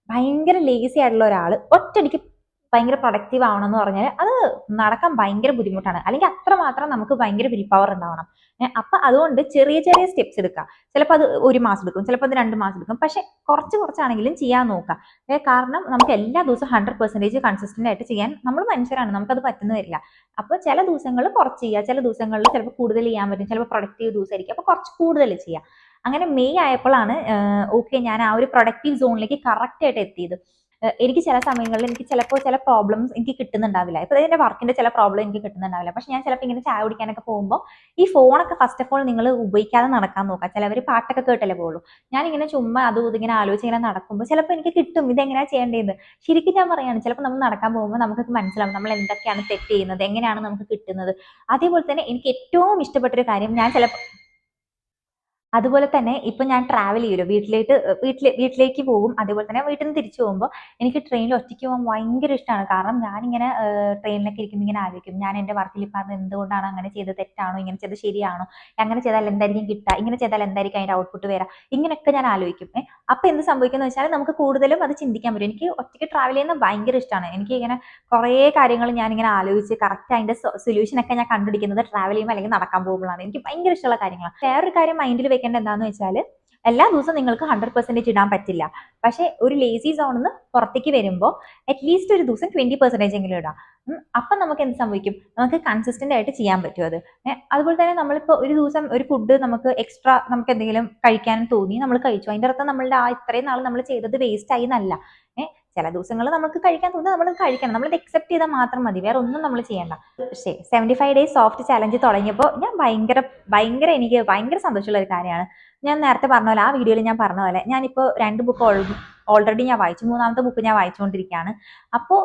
ഭയങ്കര ലേസി ആയിട്ടുള്ള ഒരാൾ ഒറ്റയടിക്ക് ഭയങ്കര പ്രൊഡക്റ്റീവ് ആവണം എന്ന് പറഞ്ഞാൽ അത് നടക്കാൻ ഭയങ്കര ബുദ്ധിമുട്ടാണ്. അല്ലെങ്കിൽ അത്രമാത്രം നമുക്ക് ഭയങ്കര വിൽ പവർ ഉണ്ടാവണം. അപ്പൊ അതുകൊണ്ട് ചെറിയ ചെറിയ സ്റ്റെപ്സ് എടുക്കുക. ചിലപ്പോൾ അത് 1 മാസം എടുക്കും, ചിലപ്പോൾ അത് 2 മാസം എടുക്കും, പക്ഷെ കുറച്ചാണെങ്കിലും ചെയ്യാൻ നോക്കുക. കാരണം നമുക്ക് എല്ലാ ദിവസവും 100% കൺസിസ്റ്റന്റ് ആയിട്ട് ചെയ്യാൻ നമ്മൾ മനുഷ്യരാണ്, നമുക്കത് പറ്റുന്ന വരില്ല. അപ്പൊ ചില ദിവസങ്ങളിൽ കുറച്ച് ചെയ്യുക, ചില ദിവസങ്ങളിൽ ചിലപ്പോൾ കൂടുതൽ ചെയ്യാൻ പറ്റും, ചിലപ്പോൾ പ്രൊഡക്റ്റീവ് ദിവസമായിരിക്കും, അപ്പൊ കുറച്ച് കൂടുതൽ ചെയ്യുക. അങ്ങനെ മെയ് ആയപ്പോഴാണ് ഓക്കെ ഞാൻ ആ ഒരു പ്രൊഡക്റ്റീവ് സോണിലേക്ക് കറക്റ്റ് ആയിട്ട് എത്തിയത്. എനിക്ക് ചില സമയങ്ങളിൽ എനിക്ക് ചിലപ്പോൾ ചില പ്രോബ്ലംസ് എനിക്ക് കിട്ടുന്നുണ്ടാവില്ല. ഇപ്പൊ എന്റെ വർക്കിന്റെ ചില പ്രോബ്ലം എനിക്ക് കിട്ടുന്നുണ്ടാവില്ല. പക്ഷെ ഞാൻ ചിലപ്പോൾ ഇങ്ങനെ ചായ കുടിക്കാനൊക്കെ പോകുമ്പോൾ ഈ ഫോണൊക്കെ ഫസ്റ്റ് ഓഫ് ഓൾ നിങ്ങൾ ഉപയോഗിക്കാതെ നടക്കാൻ നോക്കുക. ചിലവർ പാട്ടൊക്കെ കേട്ടല്ലേ പോകുള്ളൂ. ഞാനിങ്ങനെ ചുമ്മാ അതും ഇതിങ്ങനെ ആലോചിച്ച് ഇങ്ങനെ നടക്കുമ്പോൾ ചിലപ്പോൾ എനിക്ക് കിട്ടും ഇതെങ്ങനെയാണ് ചെയ്യേണ്ടത്. ശരിക്കും ഞാൻ പറയാണ്, ചിലപ്പോൾ നമ്മൾ നടക്കാൻ പോകുമ്പോൾ നമുക്ക് മനസ്സിലാവും നമ്മൾ എന്തൊക്കെയാണ് തെറ്റ് ചെയ്യുന്നത്, എങ്ങനെയാണ് നമുക്ക് കിട്ടുന്നത്. അതേപോലെ തന്നെ എനിക്ക് ഏറ്റവും ഇഷ്ടപ്പെട്ടൊരു കാര്യം, ഞാൻ ചിലപ്പോൾ അതുപോലെ തന്നെ ഇപ്പൊ ഞാൻ ട്രാവൽ ചെയ്യുമല്ലോ, വീട്ടിലേക്ക് പോകും. അതേപോലെ തന്നെ വീട്ടിൽ നിന്ന് തിരിച്ചു പോകുമ്പോൾ എനിക്ക് ട്രെയിനിൽ ഒറ്റയ്ക്ക് പോകാൻ ഭയങ്കര ഇഷ്ടമാണ്. കാരണം ഞാനിങ്ങനെ ട്രെയിനിലൊക്കെ ഇരിക്കുമ്പോൾ ഇങ്ങനെ ആലോചിക്കും, ഞാൻ എൻ്റെ വർക്കിൽ ഇപ്പം അത് എന്തുകൊണ്ടാണ് അങ്ങനെ ചെയ്തത്, തെറ്റാണോ, ഇങ്ങനെ ചെയ്തത് ശരിയാണോ, അങ്ങനെ ചെയ്താൽ എന്തായിരിക്കും കിട്ടുക, ഇങ്ങനെ ചെയ്താൽ എന്തായിരിക്കും അതിൻ്റെ ഔട്ട്പുട്ട് വരാം, ഇങ്ങനെയൊക്കെ ഞാൻ ആലോചിക്കും. അപ്പൊ എന്ത് സംഭവിക്കുന്നത് വെച്ചാൽ നമുക്ക് കൂടുതലും അത് ചിന്തിക്കാൻ പറ്റും. എനിക്ക് ഒറ്റയ്ക്ക് ട്രാവൽ ചെയ്യുന്നത് ഭയങ്കര ഇഷ്ടമാണ്. എനിക്ക് ഇങ്ങനെ കുറേ കാര്യങ്ങൾ ഞാനിങ്ങനെ ആലോചിച്ച് കറക്റ്റ് അതിന്റെ സൊല്യൂഷൻ ഒക്കെ ഞാൻ കണ്ടുപിടിക്കുന്നത് ട്രാവൽ ചെയ്യുമ്പോൾ അല്ലെങ്കിൽ നടക്കാൻ പോകുമ്പോഴാണ്. എനിക്ക് ഭയങ്കര ഇഷ്ടമുള്ള കാര്യങ്ങളാണ്. വേറൊരു കാര്യം മൈൻഡിൽ വെക്കേണ്ട എന്താന്ന് വെച്ചാൽ, എല്ലാ ദിവസവും നിങ്ങൾക്ക് 100% ഇടാൻ പറ്റില്ല. പക്ഷെ ഒരു ലേസി സോണിൽ നിന്ന് പുറത്തേക്ക് വരുമ്പോൾ അറ്റ്ലീസ്റ്റ് ഒരു ദിവസം 20% എങ്കിലും ഇടാം. അപ്പൊ നമുക്ക് എന്ത് സംഭവിക്കും, നമുക്ക് കൺസിസ്റ്റന്റ് ആയിട്ട് ചെയ്യാൻ പറ്റും അത്. അതുപോലെ തന്നെ നമ്മളിപ്പോൾ ഒരു ദിവസം ഒരു ഫുഡ് നമുക്ക് എക്സ്ട്രാ നമുക്ക് എന്തെങ്കിലും കഴിക്കാൻ തോന്നി, നമ്മൾ കഴിച്ചു, അതിന്റെ അർത്ഥം നമ്മളുടെ ആ ഇത്രയും നാൾ നമ്മൾ ചെയ്തത് വേസ്റ്റ് ആയി എന്നല്ല. ചില ദിവസങ്ങൾ നമുക്ക് കഴിക്കാൻ തോന്നുന്നത് നമ്മൾ കഴിക്കണം, നമ്മളത് അക്സെപ്റ്റ് ചെയ്താൽ മാത്രം മതി, വേറെ ഒന്നും നമ്മൾ ചെയ്യണ്ട. പക്ഷേ 75 ഡേയ്സ് സോഫ്റ്റ് ചാലഞ്ച് തുടങ്ങിയപ്പോൾ ഞാൻ എനിക്ക് ഭയങ്കര സന്തോഷമുള്ള ഒരു കാര്യമാണ്. ഞാൻ നേരത്തെ പറഞ്ഞ പോലെ, ആ വീഡിയോയിൽ ഞാൻ പറഞ്ഞ പോലെ, ഞാനിപ്പോൾ 2 ബുക്ക് ഓൾറെഡി ഞാൻ വായിച്ചു, 3ാമത്തെ ബുക്ക് ഞാൻ വായിച്ചുകൊണ്ടിരിക്കുകയാണ്. അപ്പോൾ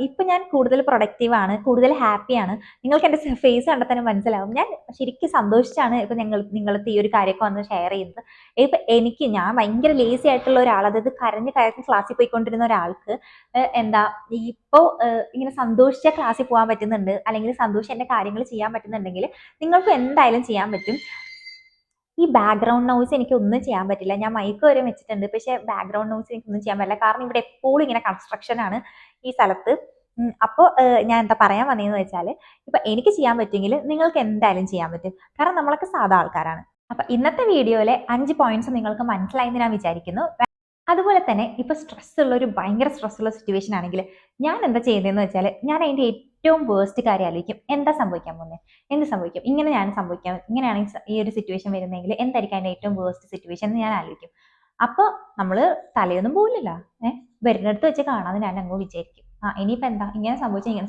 ഇപ്പൊ ഞാൻ കൂടുതൽ പ്രൊഡക്റ്റീവ് ആണ്, കൂടുതൽ ഹാപ്പിയാണ്. നിങ്ങൾക്ക് എൻ്റെ ഫേസ് കണ്ടാൽ തന്നെ മനസ്സിലാവും ഞാൻ ശരിക്കും സന്തോഷിച്ചാണ് ഇപ്പൊ നിങ്ങൾക്ക് ഈ ഒരു കാര്യമൊക്കെ വന്ന് ഷെയർ ചെയ്യുന്നത്. ഇപ്പൊ ഞാൻ ഭയങ്കര ലേസി ആയിട്ടുള്ള ഒരാൾ, അതായത് കരഞ്ഞ് ക്ലാസ്സിൽ പോയിക്കൊണ്ടിരുന്ന ഒരാൾക്ക് എന്താ ഇപ്പോ ഇങ്ങനെ സന്തോഷിച്ച ക്ലാസ്സിൽ പോകാൻ പറ്റുന്നുണ്ട്, അല്ലെങ്കിൽ സന്തോഷം എന്റെ കാര്യങ്ങൾ ചെയ്യാൻ പറ്റുന്നുണ്ടെങ്കിൽ നിങ്ങൾക്ക് എന്തായാലും ചെയ്യാൻ പറ്റും. ഈ ബാക്ക്ഗ്രൗണ്ട് നോയ്സ് എനിക്ക് ഒന്നും ചെയ്യാൻ പറ്റില്ല. ഞാൻ മൈക്ക് വരെ വെച്ചിട്ടുണ്ട്, പക്ഷെ ബാക്ക്ഗ്രൗണ്ട് നോയ്സ് എനിക്ക് ഒന്നും ചെയ്യാൻ പറ്റില്ല. കാരണം ഇവിടെ എപ്പോഴും ഇങ്ങനെ കൺസ്ട്രക്ഷൻ ആണ് ഈ സ്ഥലത്ത്. അപ്പോൾ ഞാൻ എന്താ പറയാൻ വന്നതെന്ന് വെച്ചാൽ, ഇപ്പൊ എനിക്ക് ചെയ്യാൻ പറ്റുമെങ്കിൽ നിങ്ങൾക്ക് എന്തായാലും ചെയ്യാൻ പറ്റും. കാരണം നമ്മളൊക്കെ സാധാ ആൾക്കാരാണ്. അപ്പൊ ഇന്നത്തെ വീഡിയോയിലെ 5 പോയിന്റ്സ് നിങ്ങൾക്ക് മനസ്സിലായെന്ന് ഞാൻ വിചാരിക്കുന്നു. അതുപോലെ തന്നെ ഇപ്പൊ ഭയങ്കര സ്ട്രെസ് ഉള്ള സിറ്റുവേഷൻ ആണെങ്കിൽ ഞാൻ എന്താ ചെയ്യുന്നതെന്ന് വെച്ചാൽ, ഞാൻ അതിന്റെ ഏറ്റവും വേസ്റ്റ് കാര്യം ആലോചിക്കും. എന്താ സംഭവിക്കാൻ പോകുന്നത്, എന്ത് സംഭവിക്കും, ഇങ്ങനെയാണ് ഈ ഒരു സിറ്റുവേഷൻ വരുന്നതെങ്കിൽ എന്തായിരിക്കും അതിന്റെ ഏറ്റവും വേസ്റ്റ് സിറ്റുവേഷൻ എന്ന് ഞാൻ ആലോചിക്കും. അപ്പോൾ നമ്മള് തലയൊന്നും പോകില്ലല്ലോ, വരുന്നിടത്ത് വെച്ച് കാണാമെന്ന് ഞാൻ അങ്ങ് വിചാരിക്കും. ഇനിയിപ്പോ എന്താ, ഇങ്ങനെ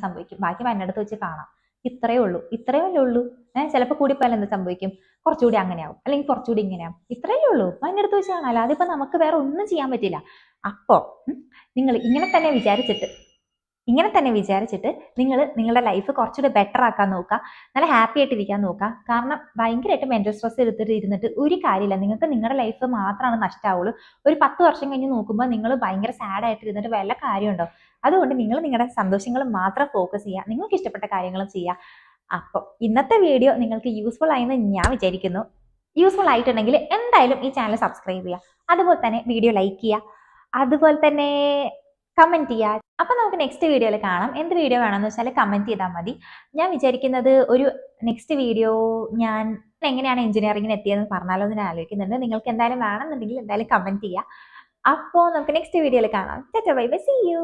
സംഭവിക്കും, ബാക്കി വരുന്നിടത്ത് വെച്ച് കാണാം, ഇത്രയല്ലേ ഉള്ളൂ. ചിലപ്പോൾ കൂടിപ്പോയാൽ എന്ത് സംഭവിക്കും, കുറച്ചുകൂടി അങ്ങനെയാവും, അല്ലെങ്കിൽ കുറച്ചുകൂടി ഇങ്ങനെയാവും, ഇത്രയല്ലേ ഉള്ളൂ, അതിനടുത്ത് വെച്ച് കാണാമല്ലോ, അതിപ്പോ നമുക്ക് വേറെ ഒന്നും ചെയ്യാൻ പറ്റില്ല. അപ്പോ നിങ്ങൾ ഇങ്ങനെ തന്നെ വിചാരിച്ചിട്ട് നിങ്ങൾ നിങ്ങളുടെ ലൈഫ് കുറച്ചുകൂടി ബെറ്റർ ആക്കാൻ നോക്കുക, നല്ല ഹാപ്പി ആയിട്ട് ഇരിക്കാൻ നോക്കുക. കാരണം ഭയങ്കരമായിട്ട് മെന്റൽ സ്ട്രെസ് ഇരുന്നിട്ട് ഒരു കാര്യമില്ല, നിങ്ങൾക്ക് നിങ്ങളുടെ ലൈഫ് മാത്രമാണ് നഷ്ടമാവുള്ളൂ. ഒരു 10 വർഷം കഴിഞ്ഞ് നോക്കുമ്പോൾ നിങ്ങൾ ഭയങ്കര സാഡ് ആയിട്ട് ഇരുന്നിട്ട് വല്ല കാര്യമുണ്ടോ? അതുകൊണ്ട് നിങ്ങൾ നിങ്ങളുടെ സന്തോഷങ്ങൾ മാത്രം ഫോക്കസ് ചെയ്യുക, നിങ്ങൾക്ക് ഇഷ്ടപ്പെട്ട കാര്യങ്ങളും ചെയ്യുക. അപ്പോൾ ഇന്നത്തെ വീഡിയോ നിങ്ങൾക്ക് യൂസ്ഫുൾ ആയെന്ന് ഞാൻ വിചാരിക്കുന്നു. യൂസ്ഫുൾ ആയിട്ടുണ്ടെങ്കിൽ എന്തായാലും ഈ ചാനൽ സബ്സ്ക്രൈബ് ചെയ്യുക, അതുപോലെ തന്നെ വീഡിയോ ലൈക്ക് ചെയ്യുക, അതുപോലെ തന്നെ കമന്റ് ചെയ്യുക. അപ്പൊ നമുക്ക് നെക്സ്റ്റ് വീഡിയോയിൽ കാണാം. എന്ത് വീഡിയോ വേണമെന്ന് വെച്ചാൽ കമന്റ് ചെയ്താൽ മതി. ഞാൻ വിചാരിക്കുന്നത് ഒരു നെക്സ്റ്റ് വീഡിയോ ഞാൻ എങ്ങനെയാണ് എഞ്ചിനീയറിംഗിന് എത്തിയതെന്ന് പറഞ്ഞാലോ എന്ന് ഞാൻ ആലോചിക്കുന്നുണ്ട്. നിങ്ങൾക്ക് എന്തായാലും വേണമെന്നുണ്ടെങ്കിൽ എന്തായാലും കമന്റ് ചെയ്യുക. അപ്പോൾ നമുക്ക് നെക്സ്റ്റ് വീഡിയോയിൽ കാണാം. Bye bye, see U.